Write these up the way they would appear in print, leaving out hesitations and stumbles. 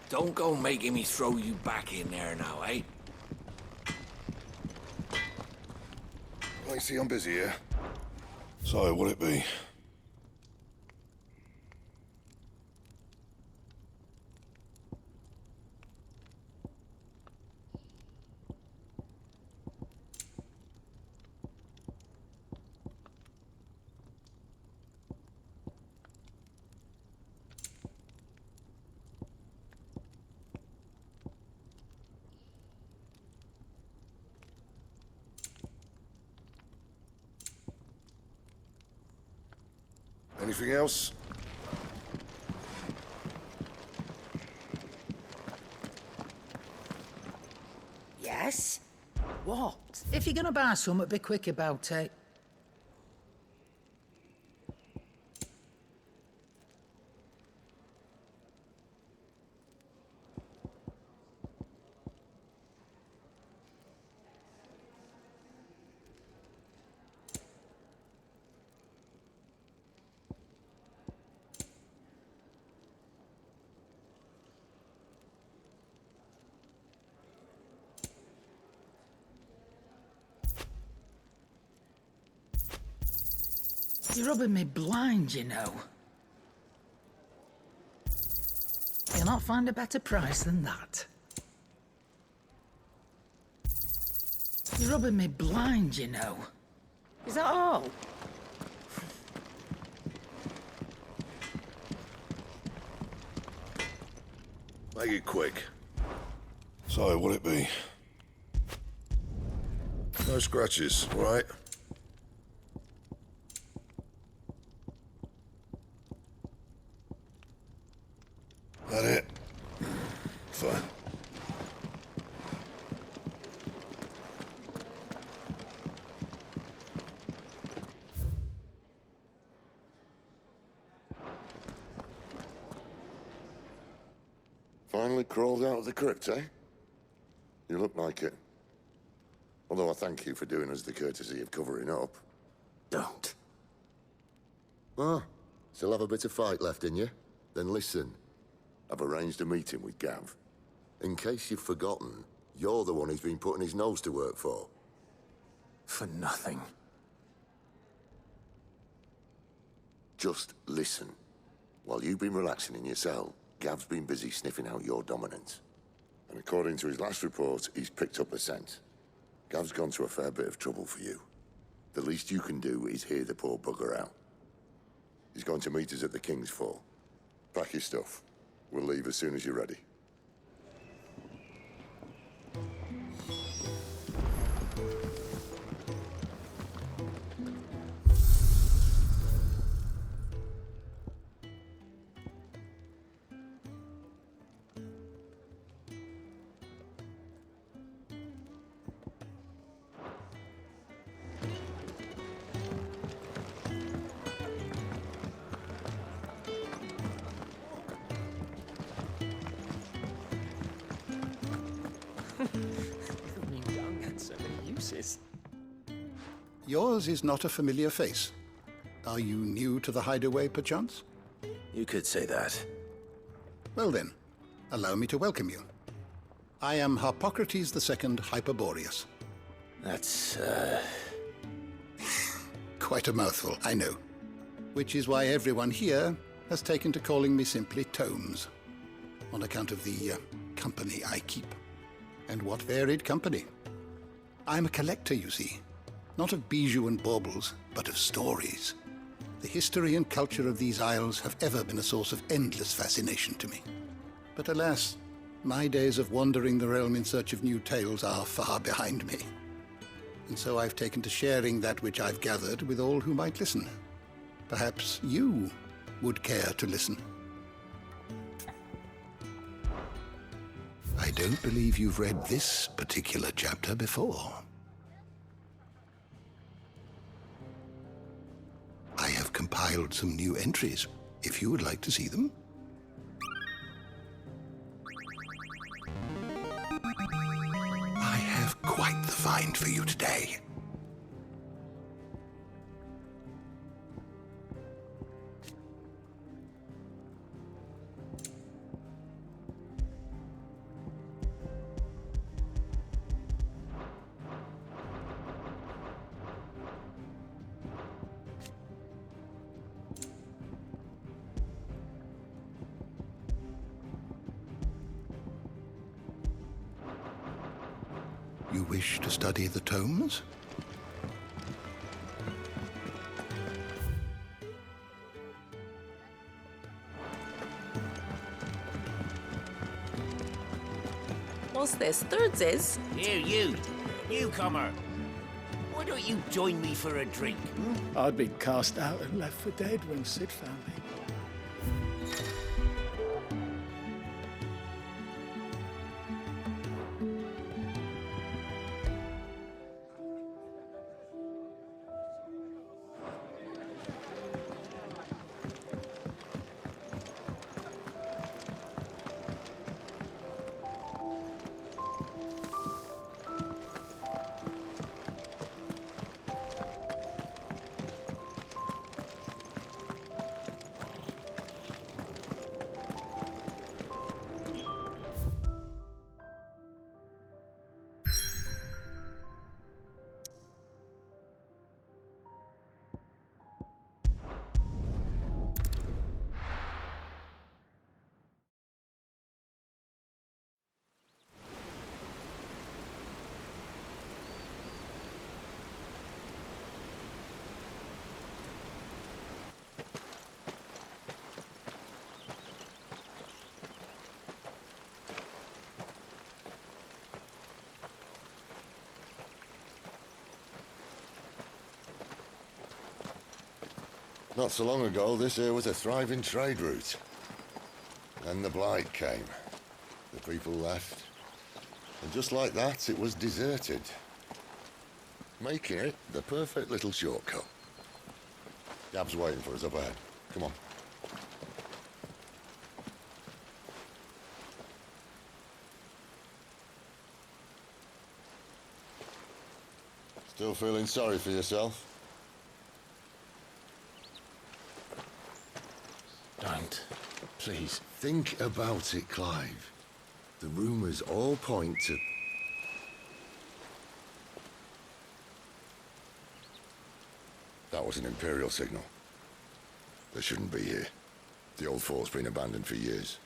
Don't go making me throw you back in there now, eh? I see I'm busy here. So, what'll it be? Anything else? Yes? What? If you're gonna buy something, be quick about it. You're rubbing me blind, you know. You'll not find a better price than that. You're rubbing me blind, you know. Is that all? Make it quick. So, what'll it be? No scratches, all right? That it? Fine. Finally crawled out of the crypt, eh? You look like it. Although I thank you for doing us the courtesy of covering up. Don't. Ah, still have a bit of fight left in you? Then listen. I've arranged a meeting with Gav. In case you've forgotten, you're the one he's been putting his nose to work for. For nothing. Just listen. While you've been relaxing in your cell, Gav's been busy sniffing out your dominance. And according to his last report, he's picked up a scent. Gav's gone to a fair bit of trouble for you. The least you can do is hear the poor bugger out. He's going to meet us at the King's Fall. Pack your stuff. We'll leave as soon as you're ready. New young had so many uses. Yours is not a familiar face. Are you new to the hideaway, perchance? You could say that. Well then, allow me to welcome you. I am Harpocrates II Hyperboreus. That's, Quite a mouthful, I know. Which is why everyone here has taken to calling me simply Tomes, on account of the company I keep. And what varied company. I'm a collector, you see. Not of bijou and baubles, but of stories. The history and culture of these isles have ever been a source of endless fascination to me. But alas, my days of wandering the realm in search of new tales are far behind me. And so I've taken to sharing that which I've gathered with all who might listen. Perhaps you would care to listen. I don't believe you've read this particular chapter before. I have compiled some new entries, if you would like to see them. I have quite the find for you today. You wish to study the tomes? What's this? Thirds is? Here, you, newcomer. Why don't you join me for a drink? I'd been cast out and left for dead when Sid found me. Not so long ago, this here was a thriving trade route. Then the Blight came. The people left. And just like that, it was deserted. Making it the perfect little shortcut. Gab's waiting for us up ahead. Come on. Still feeling sorry for yourself? Don't. Please. Think about it, Clive. The rumours all point to... That was an Imperial signal. They shouldn't be here. The old fort's been abandoned for years.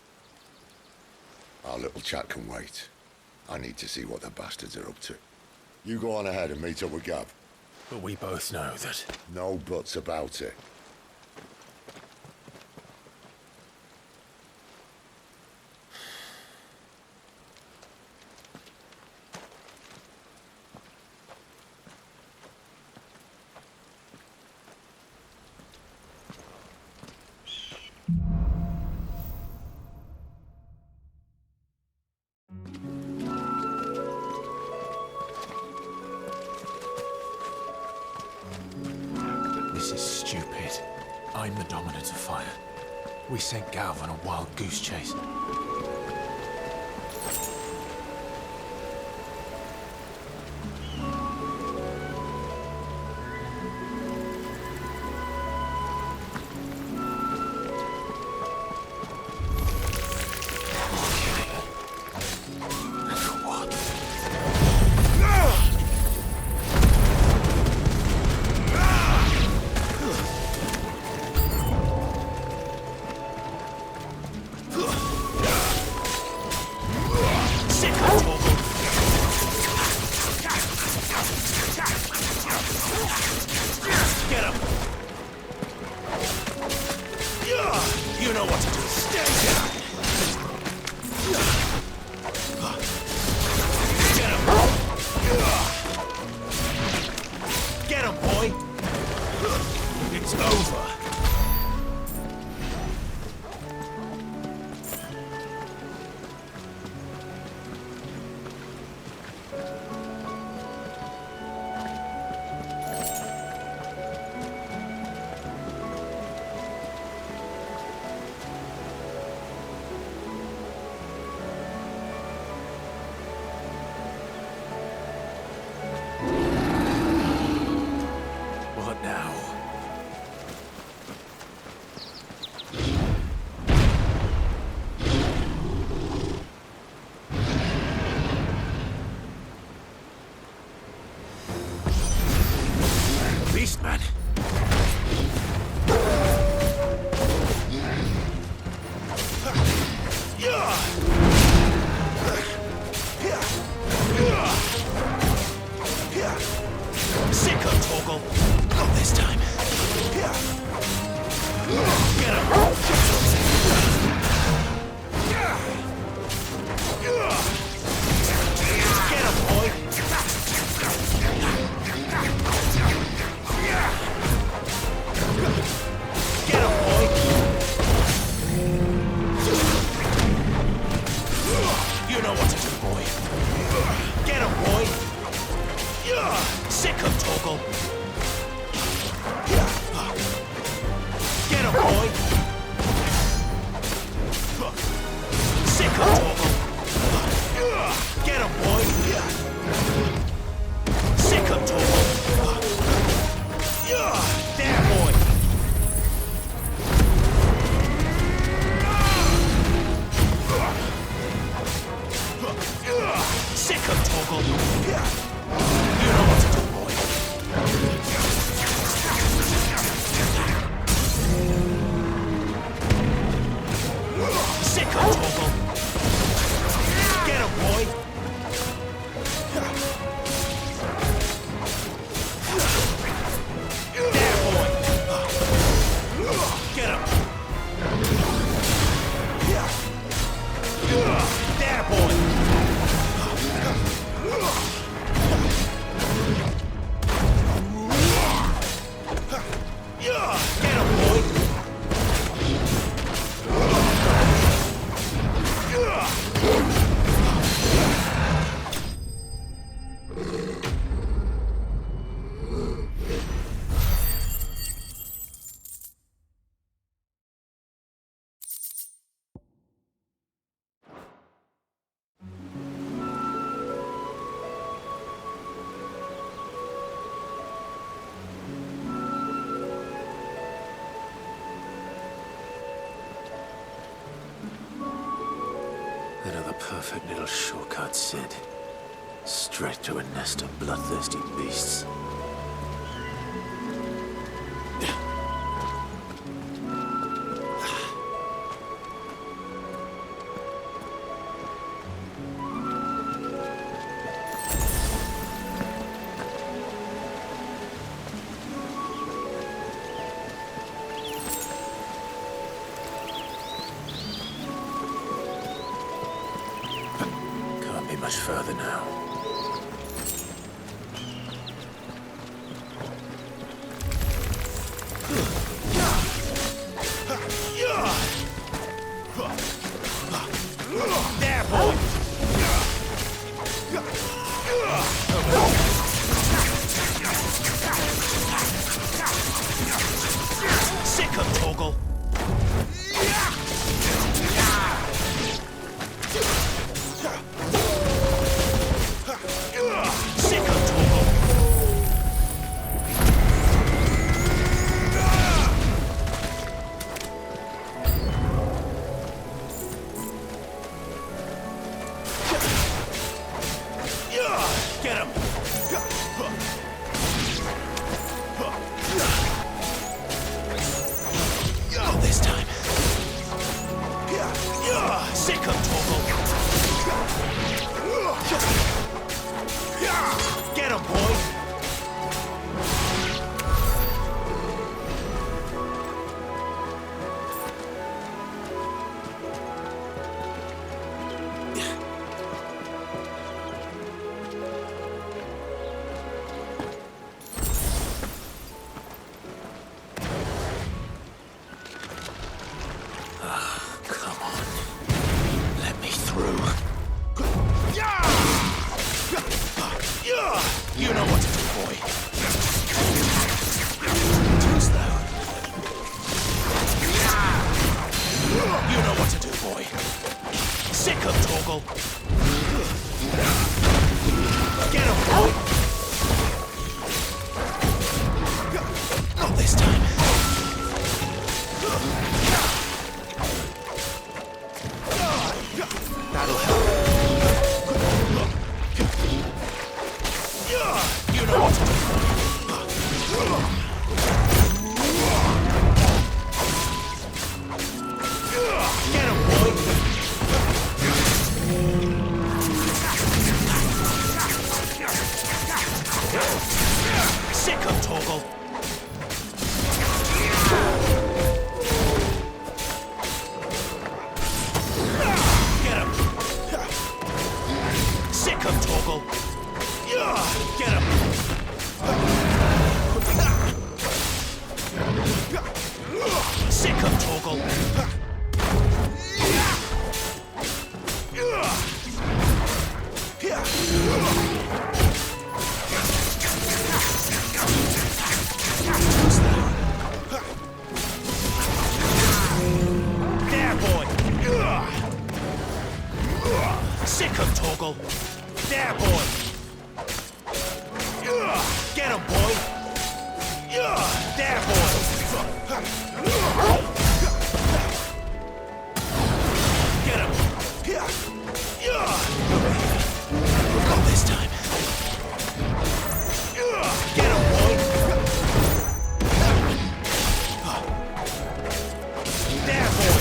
Our little chat can wait. I need to see what the bastards are up to. You go on ahead and meet up with Gab. But we both know that... No buts about it. This is stupid. I'm the dominant of fire. We sent Galv on a wild goose chase. You know what to do. Stay down. Get him, boy. It's over. this time. Get him! Get him, boy! Get him, boy! You know what to do, boy. Get him, boy! Sick him, Torgal! Get him, boy! Sick him, Torgal! Get him, boy! Sick him, Torgal! There, boy! Sick him, Torgal! You know what to do, boy. Sick him, Torgal! Get him, boy! There, boy! Get him! There, boy! Get him, boy! Another perfect little shortcut, Sid. Straight to a nest of bloodthirsty beasts. Can't be much further now. There, boy! Sick him, Torgal! Sick him, Torgal! Get him! Not this time. Sick him, Torgal! Get him, boy! Come on. Let me through. You know what to do, boy. Too slow. You know what to do, boy. Sick him, Torgal. Get him, boy. Not this time. That'll help. You know what to do. Get him, boy. Sick him, Torgal. him, Torgal. Get him. Sick him, Torgal. There, boy. Sick him, Torgal. There, boy. Get him, boy. There, boy. Get him. Go this time. Get him, boy. There, boy.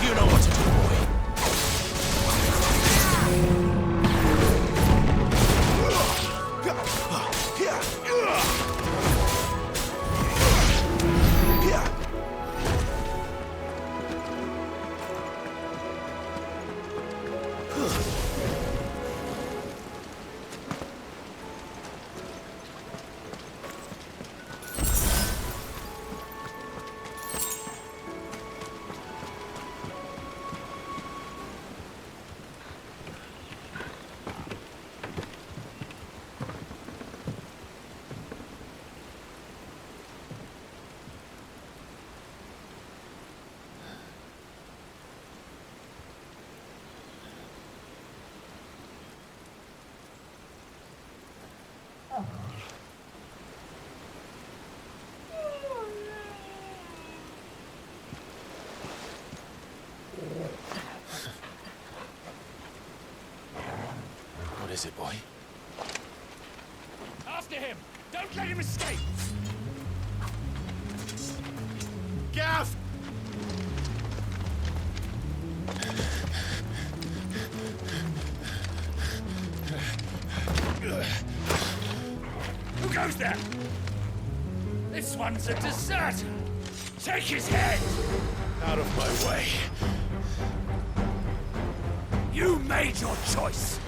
You know what to do, boy. What is it, boy? After him! Don't let him escape! Gav! Who goes there? This one's a deserter! Take his head! Out of my way. You made your choice!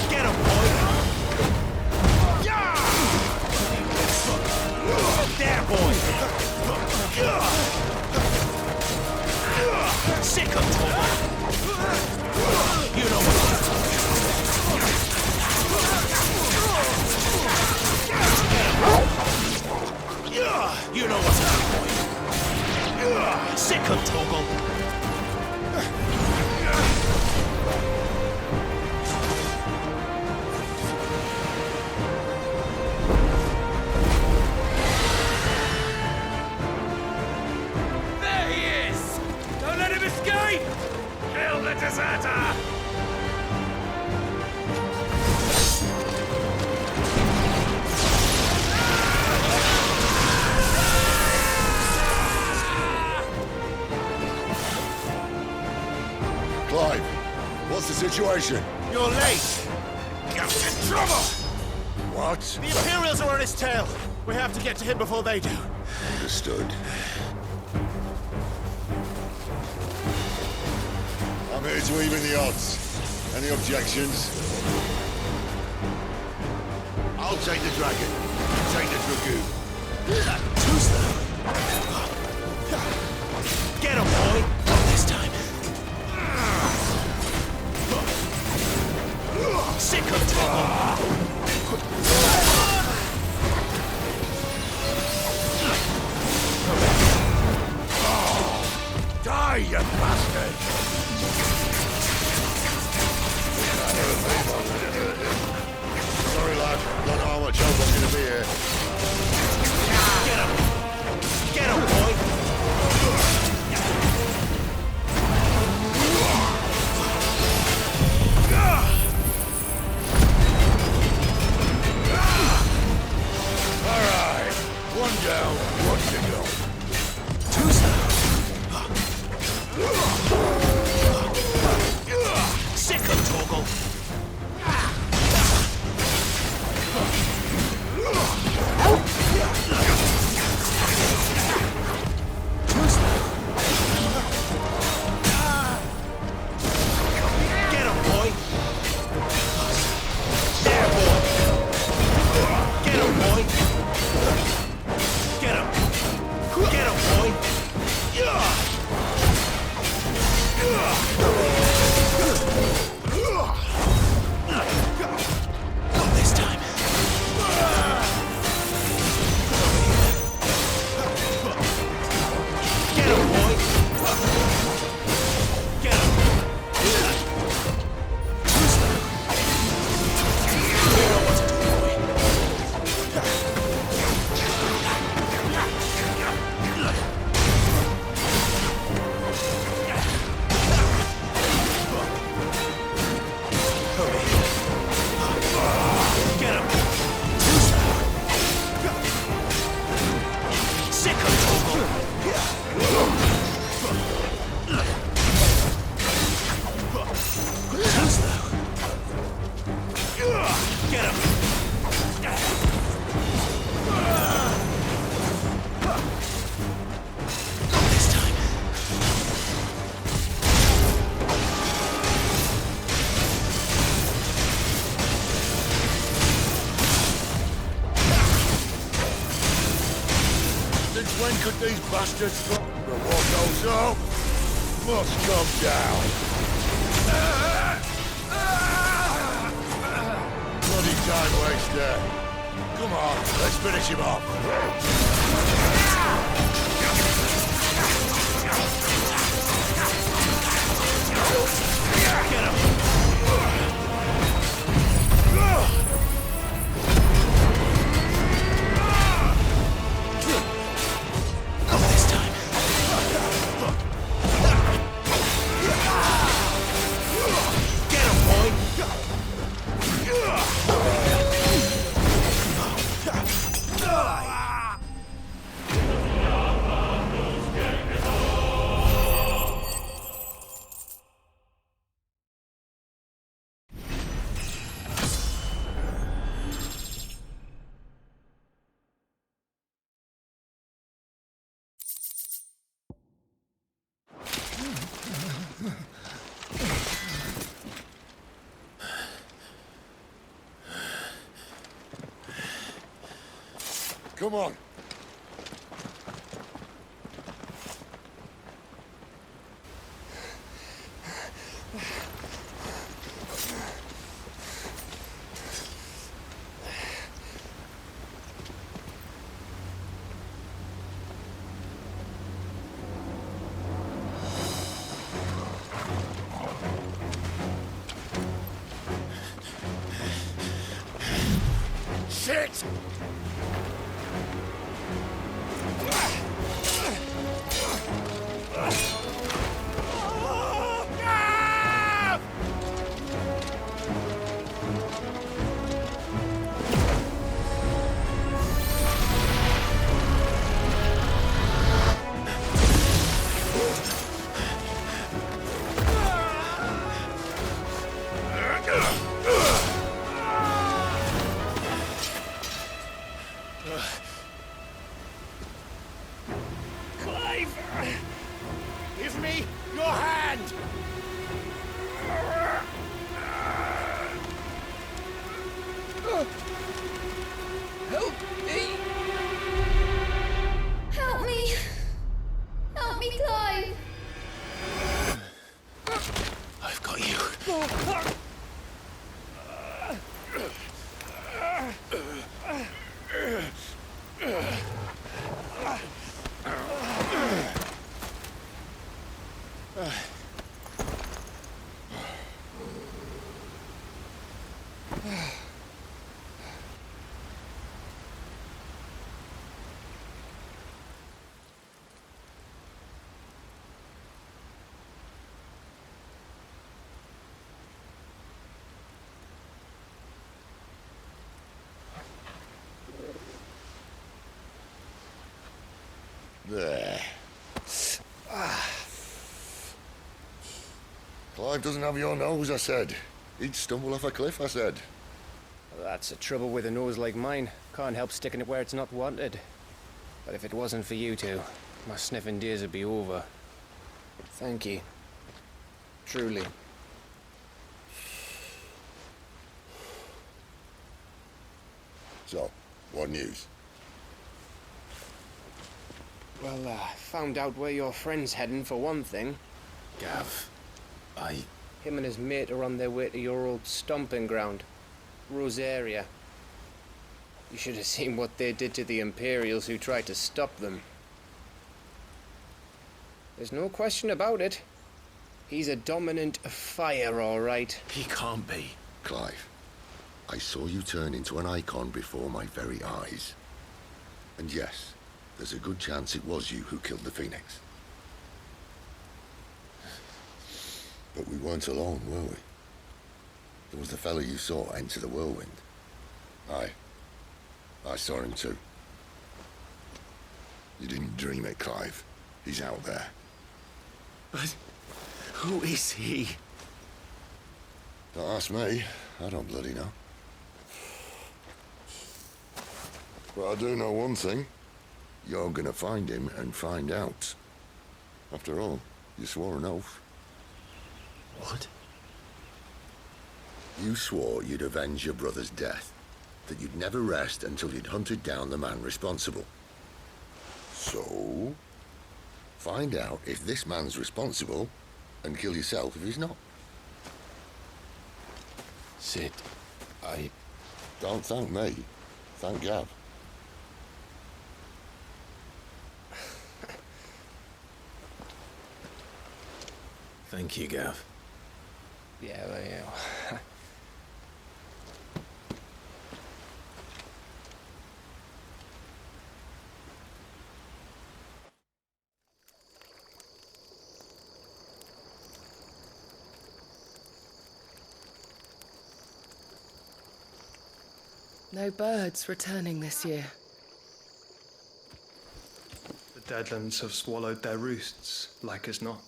Get him, boy. There, boy. Sick him, Torgal. You know what to do. You know what to do, boy. Sick him, Torgal. There he is! Don't let him escape! Kill the deserter! Clive, what's the situation? You're late. Gav's in trouble! What? The Imperials are on his tail. We have to get to him before they do. Understood. I'm here to even the odds. Any objections? I'll take the dragon. You take the dragoon. Who's that? Get him, boy. Not this time. Sick of trouble. Die, you bastard! Sorry, lad. Don't know how much help I'm gonna be here. Get him. Get him, boy. could these bastards stop? But what goes up must come down. Bloody time waster. Come on, let's finish him off. Get him! Not this time. Get him, boy! Come on. Shit! Clive! Give me your hand! Help me! Help me! Help me, Clive! I've got you. There. Clive doesn't have your nose, I said. He'd stumble off a cliff, I said. That's the trouble with a nose like mine. Can't help sticking it where it's not wanted. But if it wasn't for you two, my sniffing days would be over. Thank you. Truly. So, what news? Well, found out where your friend's heading for one thing. Gav, Him and his mate are on their way to your old stomping ground, Rosaria. You should have seen what they did to the Imperials who tried to stop them. There's no question about it. He's a dominant of fire, all right. he can't be. Clive, I saw you turn into an icon before my very eyes. And yes, there's a good chance it was you who killed the Phoenix. But we weren't alone, were we? There was the fellow you saw enter the whirlwind. I saw him too. You didn't dream it, Clive. He's out there. But who is he? Don't ask me. I don't bloody know. But I do know one thing. You're gonna find him and find out. After all, you swore an oath. What? You swore you'd avenge your brother's death. That you'd never rest until you'd hunted down the man responsible. So, find out if this man's responsible and kill yourself if he's not. Sid, I... Don't thank me. Thank Gav. Thank you, Gav. Yeah, well, yeah. No birds returning this year. The Deadlands have swallowed their roosts, like as not.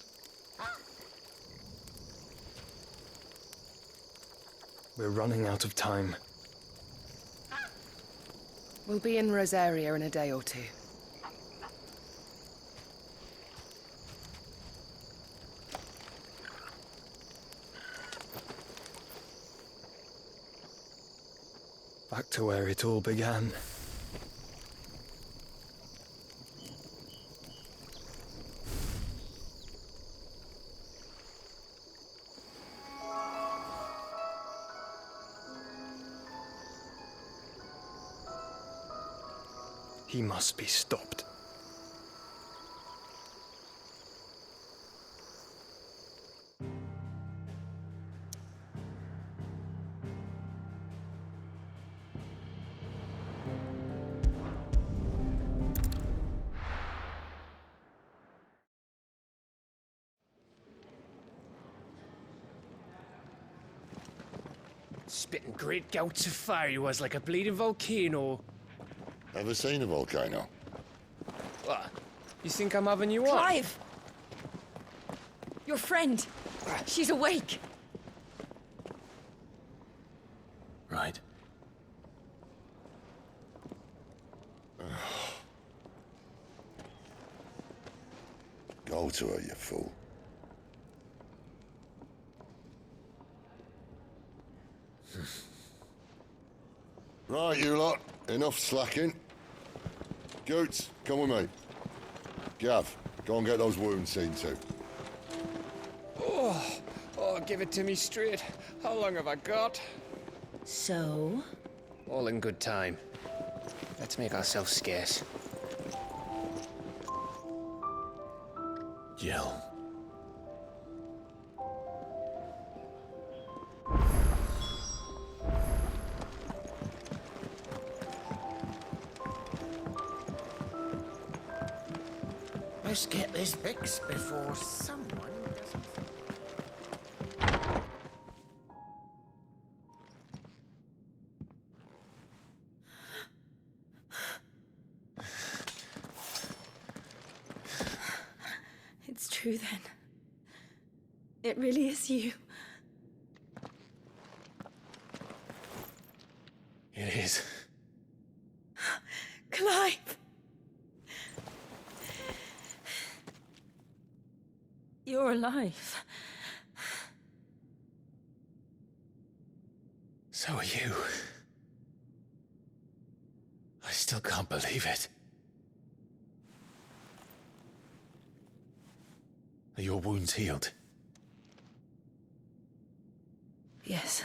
We're running out of time. We'll be in Rosaria in a day or two. Back to where it all began. He must be stopped. Spitting great gouts of fire he was, like a bleeding volcano. Ever seen a volcano? What? You think I'm having you on? Clive! Your friend. She's awake. Right. Go to her, you fool. Right, you lot. Enough slacking. Goots, come with me. Gav, go and get those wounds seen to. Oh, give it to me straight. How long have I got? So? All in good time. Let's make ourselves scarce. Jill. Let's get this fixed before someone doesn't... It's true then. It really is you. It is. Clive! You're alive. So are you. I still can't believe it. Are your wounds healed? Yes.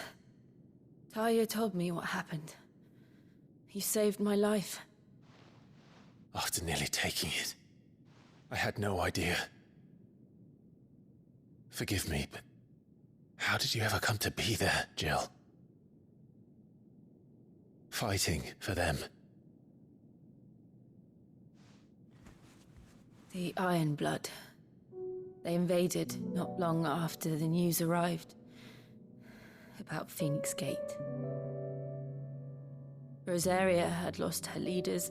Talia told me what happened. You saved my life. After nearly taking it, I had no idea. Forgive me, but how did you ever come to be there, Jill? Fighting for them. The Iron Blood. They invaded not long after the news arrived about Phoenix Gate. Rosaria had lost her leaders.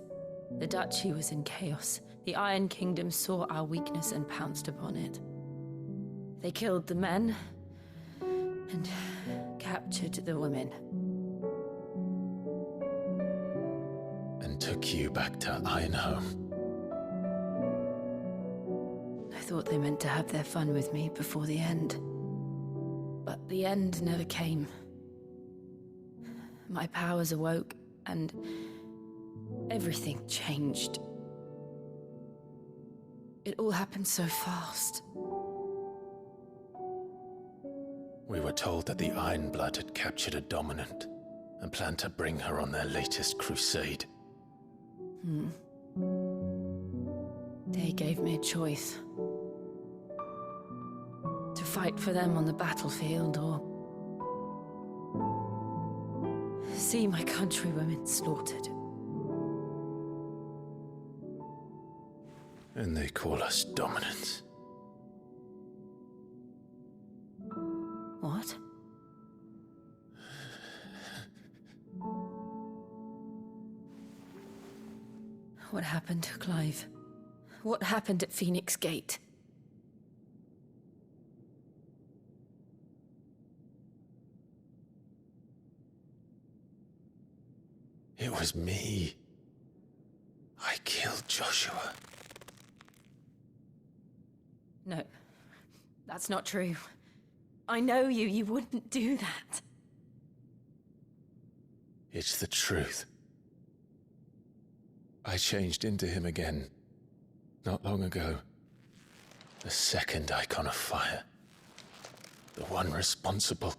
The Duchy was in chaos. The Iron Kingdom saw our weakness and pounced upon it. They killed the men and captured the women. And took you back to Ironhome. I thought they meant to have their fun with me before the end. But the end never came. My powers awoke, and everything changed. It all happened so fast. We were told that the Ironblood had captured a dominant and planned to bring her on their latest crusade. They gave me a choice. To fight for them on the battlefield or see my countrywomen slaughtered. And they call us dominants. What? What happened, Clive? What happened at Phoenix Gate? It was me. I killed Joshua. No, that's not true. I know you. You wouldn't do that. It's the truth. I changed into him again, not long ago. The second icon of fire. The one responsible.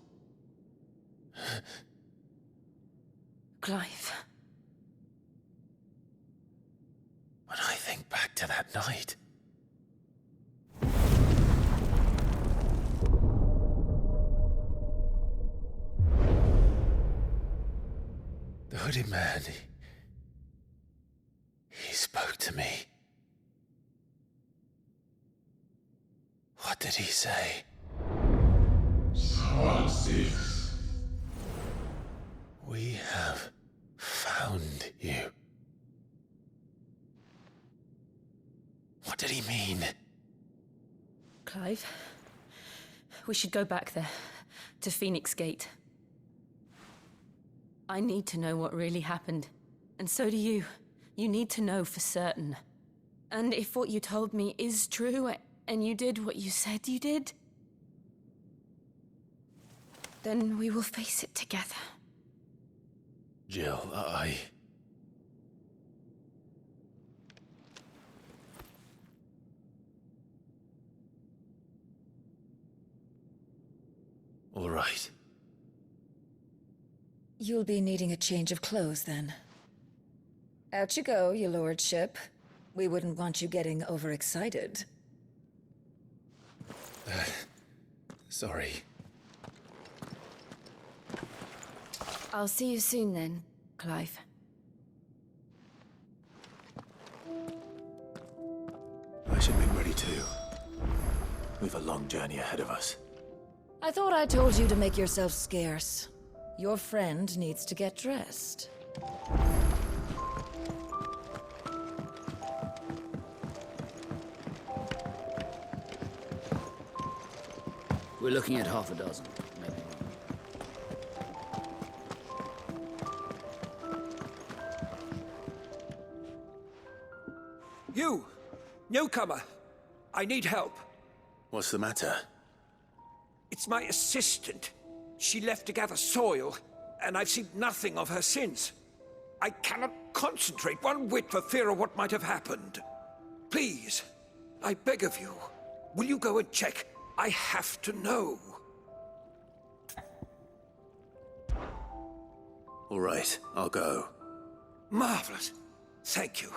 Clive. When I think back to that night... The hooded man, he spoke to me. What did he say? XVI. We have found you. What did he mean? Clive, we should go back there, to Phoenix Gate. I need to know what really happened. And so do you. You need to know for certain. And if what you told me is true, and you did what you said you did, then we will face it together. Jill, All right. You'll be needing a change of clothes, then. Out you go, your lordship. We wouldn't want you getting overexcited. Sorry. I'll see you soon then, Clive. I should make ready too. We've a long journey ahead of us. I thought I told you to make yourself scarce. Your friend needs to get dressed. We're looking at half a dozen, maybe. You! Newcomer! I need help. What's the matter? It's my assistant. She left to gather soil, and I've seen nothing of her since. I cannot concentrate one whit for fear of what might have happened. Please, I beg of you, will you go and check? I have to know. All right, I'll go. Marvelous. Thank you.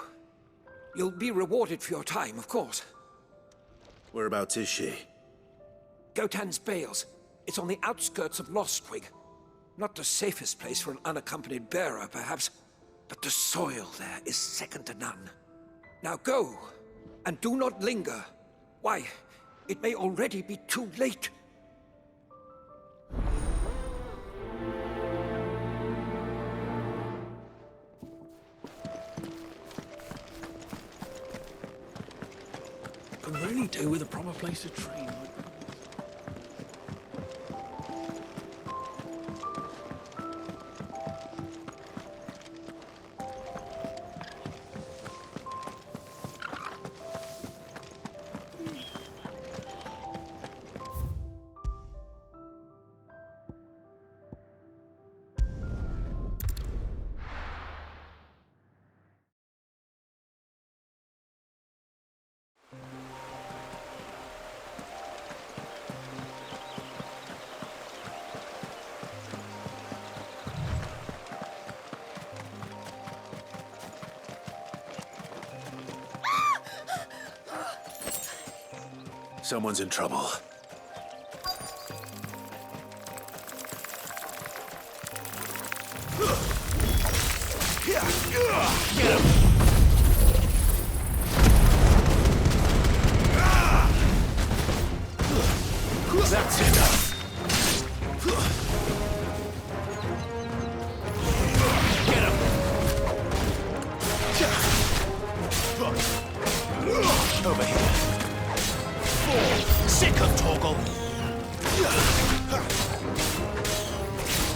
You'll be rewarded for your time, of course. Whereabouts is she? Gotan's Bales. It's on the outskirts of Lostwig. Not the safest place for an unaccompanied bearer, perhaps, but the soil there is second to none. Now go, and do not linger. Why, it may already be too late. Could really do with a proper place to train. Someone's in trouble. Get him! That's enough. Get him! Over here. Sick of Torgal!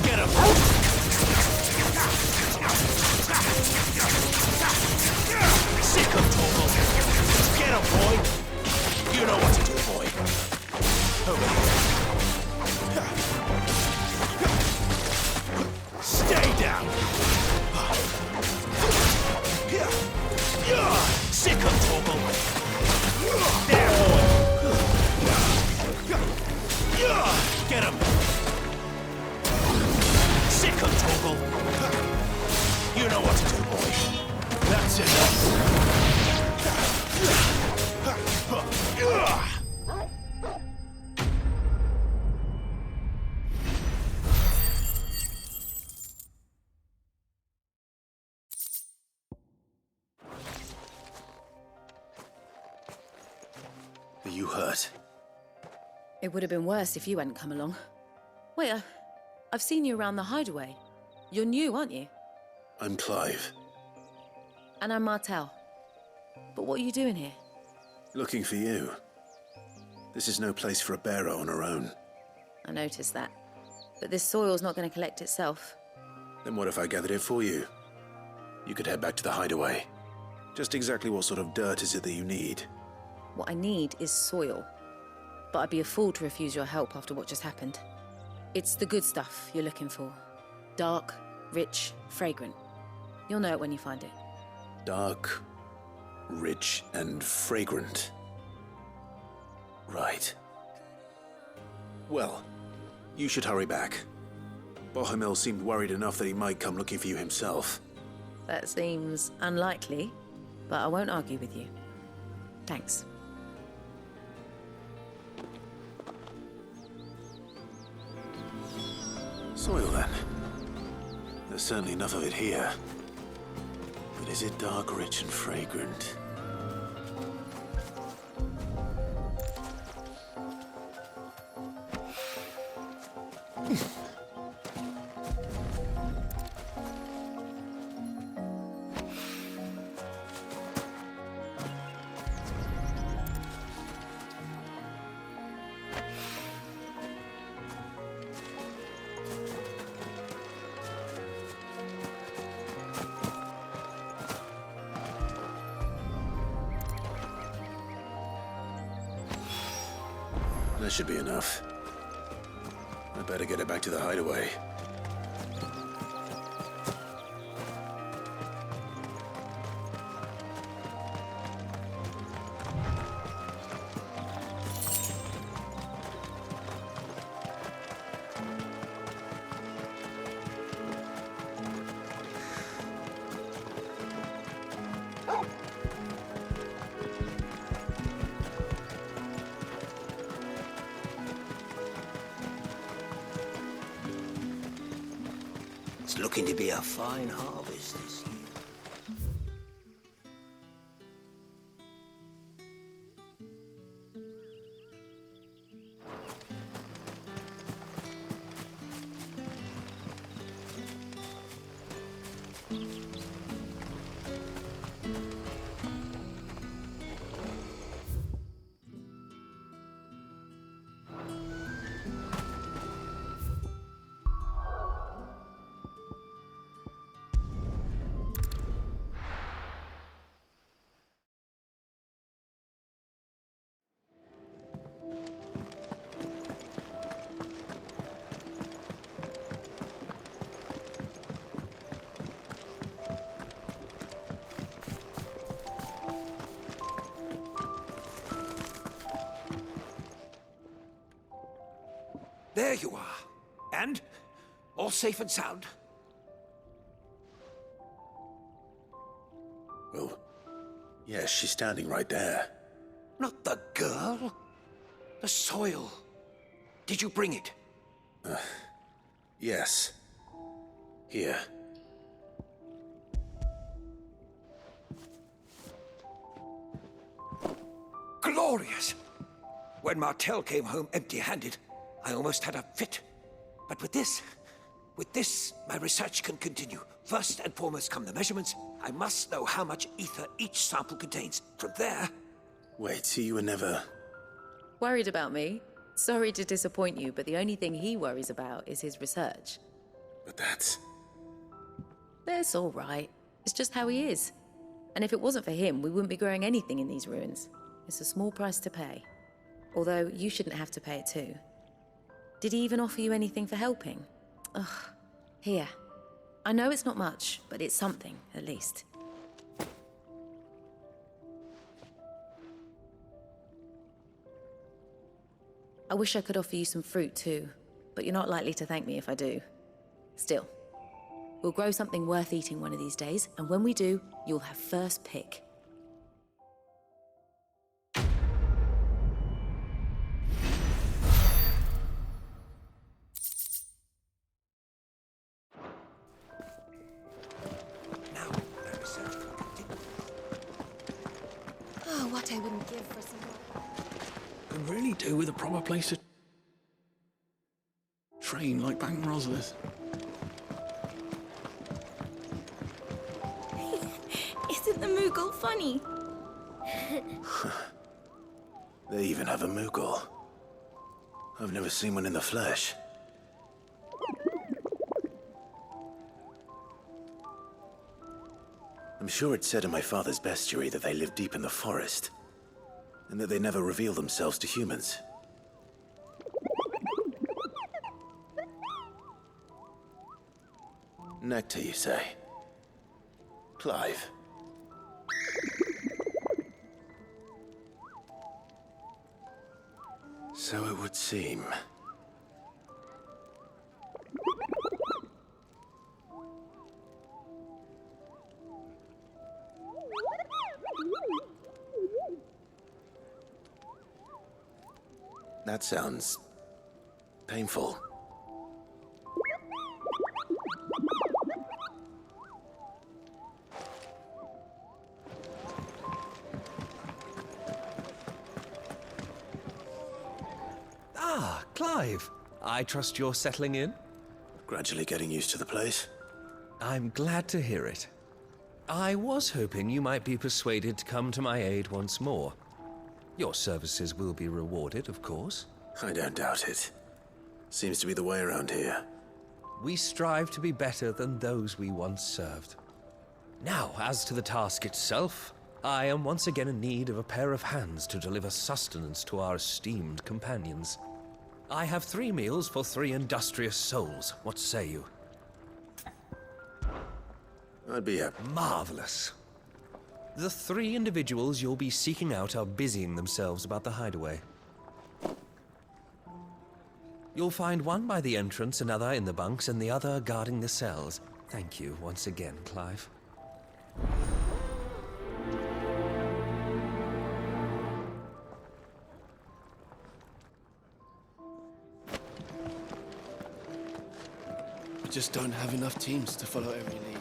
Get him! Sick of Torgal! Get him, boy! You know what to do, boy. Over here. Stay down! Sick of Torgal! There, boy! Get him! Sick of Torgal! You know what to do, boy. That's enough! Are you hurt? It would have been worse if you hadn't come along. Wait, I've seen you around the hideaway. You're new, aren't you? I'm Clive. And I'm Martel. But what are you doing here? Looking for you. This is no place for a bearer on her own. I noticed that. But this soil's not going to collect itself. Then what if I gathered it for you? You could head back to the hideaway. Just exactly what sort of dirt is it that you need? What I need is soil. But I'd be a fool to refuse your help after what just happened. It's the good stuff you're looking for. Dark, rich, fragrant. You'll know it when you find it. Dark, rich, and fragrant. Right. Well, you should hurry back. Bohemil seemed worried enough that he might come looking for you himself. That seems unlikely, but I won't argue with you. Thanks. Soil, then. There's certainly enough of it here. But is it dark, rich, and fragrant? That should be enough. I better get it back to the hideaway. It's looking to be a fine harvest this year. There you are. And? All safe and sound? Well, yes, she's standing right there. Not the girl? The soil. Did you bring it? Yes. Here. Glorious! When Martel came home empty-handed, I almost had a fit. But with this, my research can continue. First and foremost come the measurements. I must know how much ether each sample contains. From there... Wait, so you were never... Worried about me? Sorry to disappoint you, but the only thing he worries about is his research. But that's... That's all right. It's just how he is. And if it wasn't for him, we wouldn't be growing anything in these ruins. It's a small price to pay. Although, you shouldn't have to pay it too. Did he even offer you anything for helping? Ugh. Here. I know it's not much, but it's something, at least. I wish I could offer you some fruit too, but you're not likely to thank me if I do. Still, we'll grow something worth eating one of these days, and when we do, you'll have first pick. Oh, what I wouldn't give for some... Could really do with a proper place to... train like Bang Rosler's. Isn't the Moogle funny? They even have a Moogle. I've never seen one in the flesh. I'm sure it said in my father's bestiary that they live deep in the forest, and that they never reveal themselves to humans. Nectar, you say? Clive. So it would seem. That sounds... painful. Ah, Clive. I trust you're settling in? Gradually getting used to the place. I'm glad to hear it. I was hoping you might be persuaded to come to my aid once more. Your services will be rewarded, of course. I don't doubt it. Seems to be the way around here. We strive to be better than those we once served. Now, as to the task itself, I am once again in need of a pair of hands to deliver sustenance to our esteemed companions. I have 3 meals for 3 industrious souls. What say you? I'd be happy. Marvelous. The 3 individuals you'll be seeking out are busying themselves about the hideaway. You'll find one by the entrance, another in the bunks, and the other guarding the cells. Thank you once again, Clive. We just don't have enough teams to follow every lead.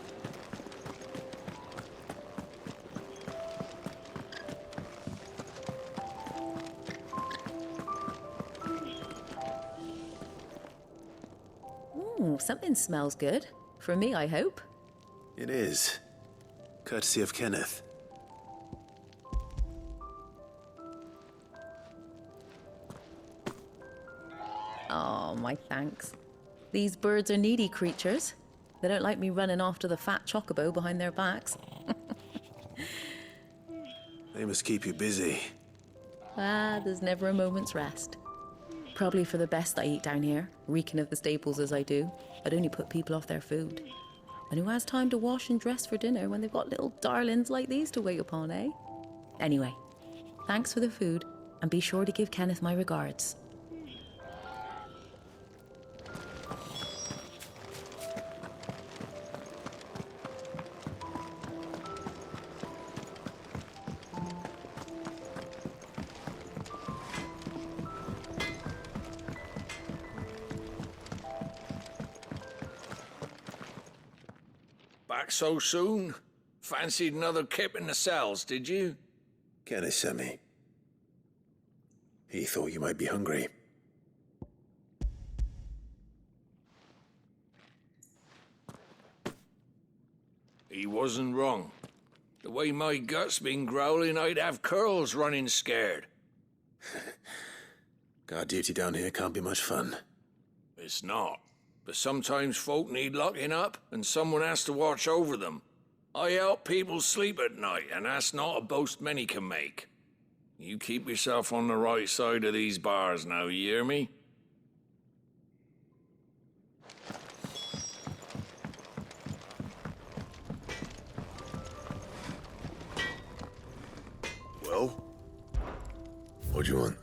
Ooh, something smells good. For me, I hope. It is. Courtesy of Kenneth. Oh, my thanks. These birds are needy creatures. They don't like me running after the fat chocobo behind their backs. They must keep you busy. Ah, there's never a moment's rest. Probably for the best I eat down here, reeking of the staples as I do. I'd only put people off their food. And who has time to wash and dress for dinner when they've got little darlings like these to wait upon, eh? Anyway, thanks for the food, and be sure to give Kenneth my regards. Back so soon? Fancied another kip in the cells, did you? Kenneth sent me. He thought you might be hungry. He wasn't wrong. The way my gut's been growling, I'd have curls running scared. Guard duty down here can't be much fun. It's not. But sometimes folk need locking up, and someone has to watch over them. I help people sleep at night, and that's not a boast many can make. You keep yourself on the right side of these bars now, you hear me? Well? What do you want?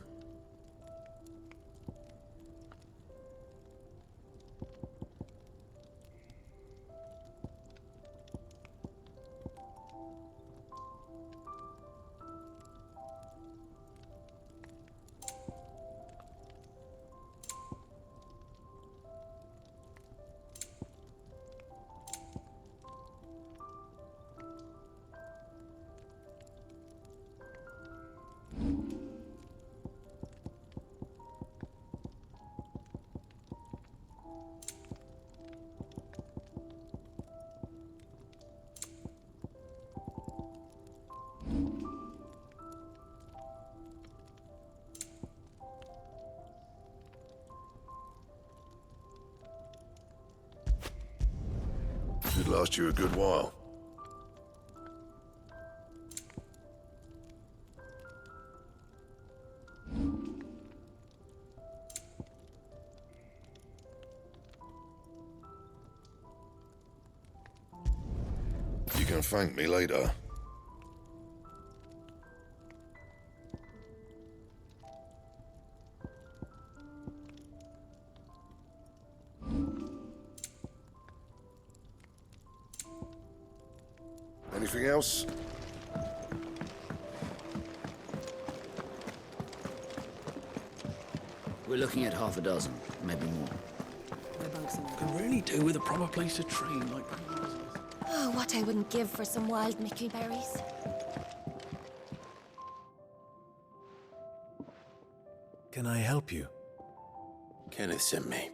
Should last you a good while. You can thank me later. Anything else? We're looking at half a dozen, maybe more. Could really do with a proper place to train, like... Oh, what I wouldn't give for some wild mickleberries. Can I help you? Kenneth sent me.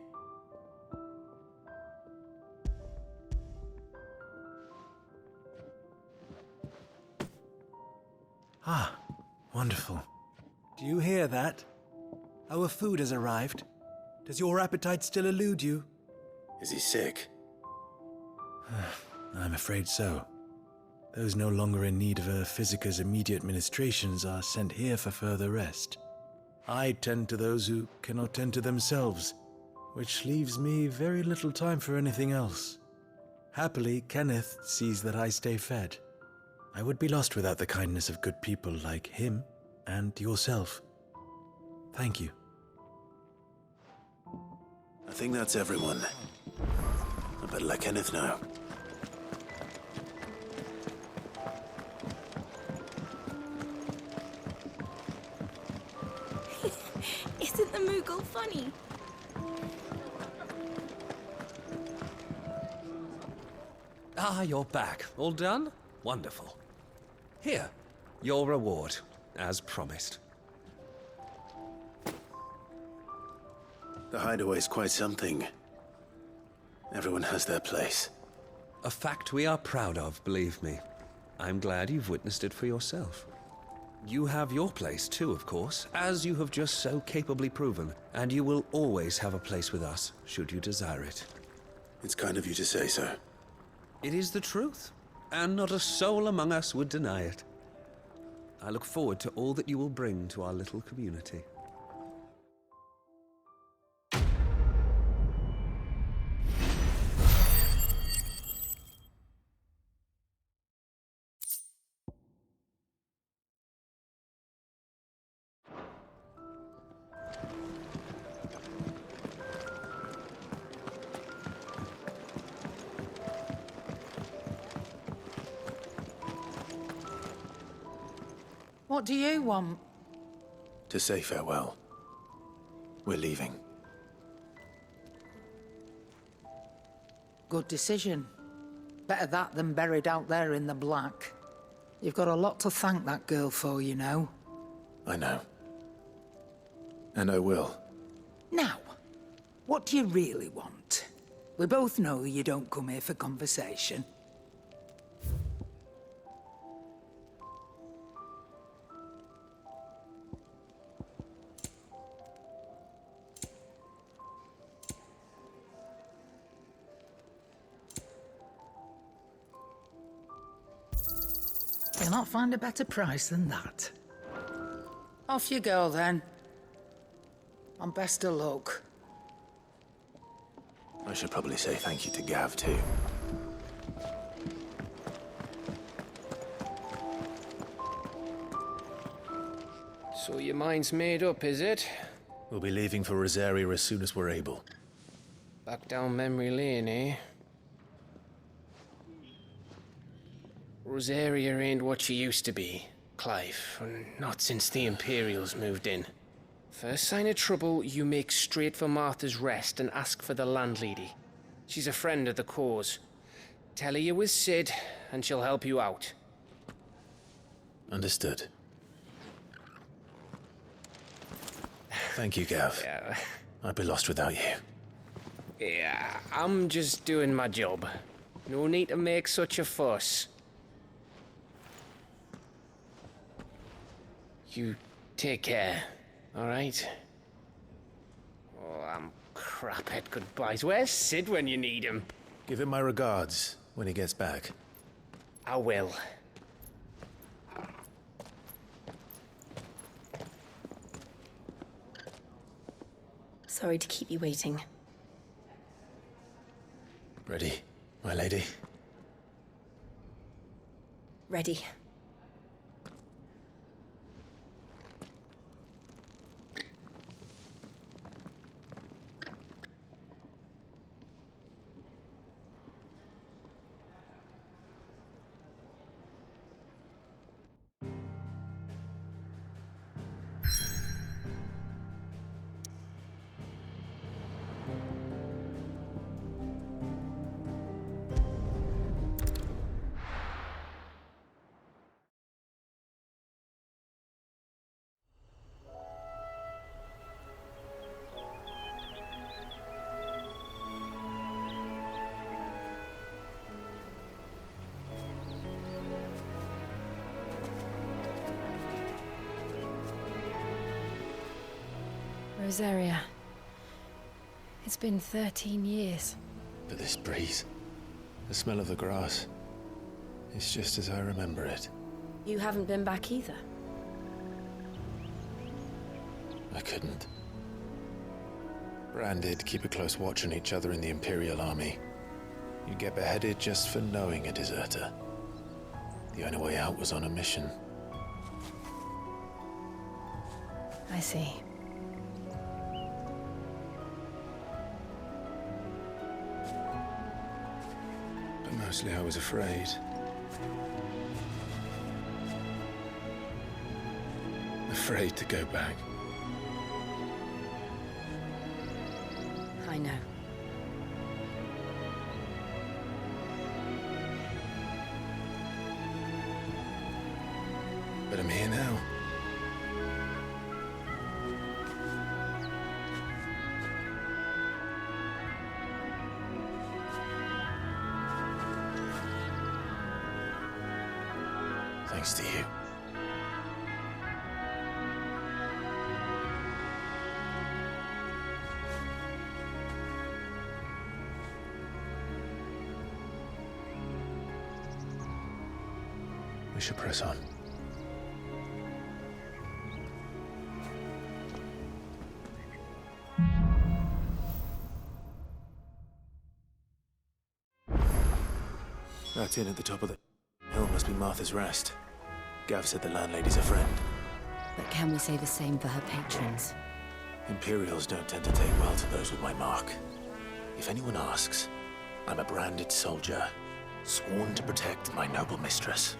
Ah, wonderful. Do you hear that? Our food has arrived. Does your appetite still elude you? Is he sick? I'm afraid so. Those no longer in need of a physicker's immediate ministrations are sent here for further rest. I tend to those who cannot tend to themselves, which leaves me very little time for anything else. Happily, Kenneth sees that I stay fed. I would be lost without the kindness of good people like him and yourself. Thank you. I think that's everyone. I better let Kenneth know. Isn't the Moogle funny? Ah, you're back. All done? Wonderful. Here, your reward, as promised. The hideaway's quite something. Everyone has their place. A fact we are proud of, believe me. I'm glad you've witnessed it for yourself. You have your place too, of course, as you have just so capably proven, and you will always have a place with us, should you desire it. It's kind of you to say so. It is the truth, and not a soul among us would deny it. I look forward to all that you will bring to our little community. What do you want? To say farewell. We're leaving. Good decision. Better that than buried out there in the black. You've got a lot to thank that girl for, you know. I know. And I will. Now, what do you really want? We both know you don't come here for conversation. You'll not find a better price than that. Off you go, then. And best of luck. I should probably say thank you to Gav, too. So your mind's made up, is it? We'll be leaving for Rosaria as soon as we're able. Back down memory lane, eh? Rosaria ain't what she used to be, Clive. Not since the Imperials moved in. First sign of trouble, you make straight for Martha's Rest and ask for the landlady. She's a friend of the cause. Tell her you're with Sid, and she'll help you out. Understood. Thank you, Gav. Yeah. I'd be lost without you. Yeah, I'm just doing my job. No need to make such a fuss. You take care, all right? Oh, I'm crap at goodbyes. Where's Sid when you need him? Give him my regards when he gets back. I will. Sorry to keep you waiting. Ready, my lady? Ready. Rosaria. It's been 13 years. But this breeze, the smell of the grass, it's just as I remember it. You haven't been back either. I couldn't. Branded, keep a close watch on each other in the Imperial Army. You'd get beheaded just for knowing a deserter. The only way out was on a mission. I see. But mostly I was afraid. Afraid to go back. I know. But I'm here now. Thanks to you. We should press on. That inn at the top of the hill must be Martha's Rest. Gav said the landlady's a friend. But can we say the same for her patrons? Imperials don't tend to take well to those with my mark. If anyone asks, I'm a branded soldier, sworn to protect my noble mistress.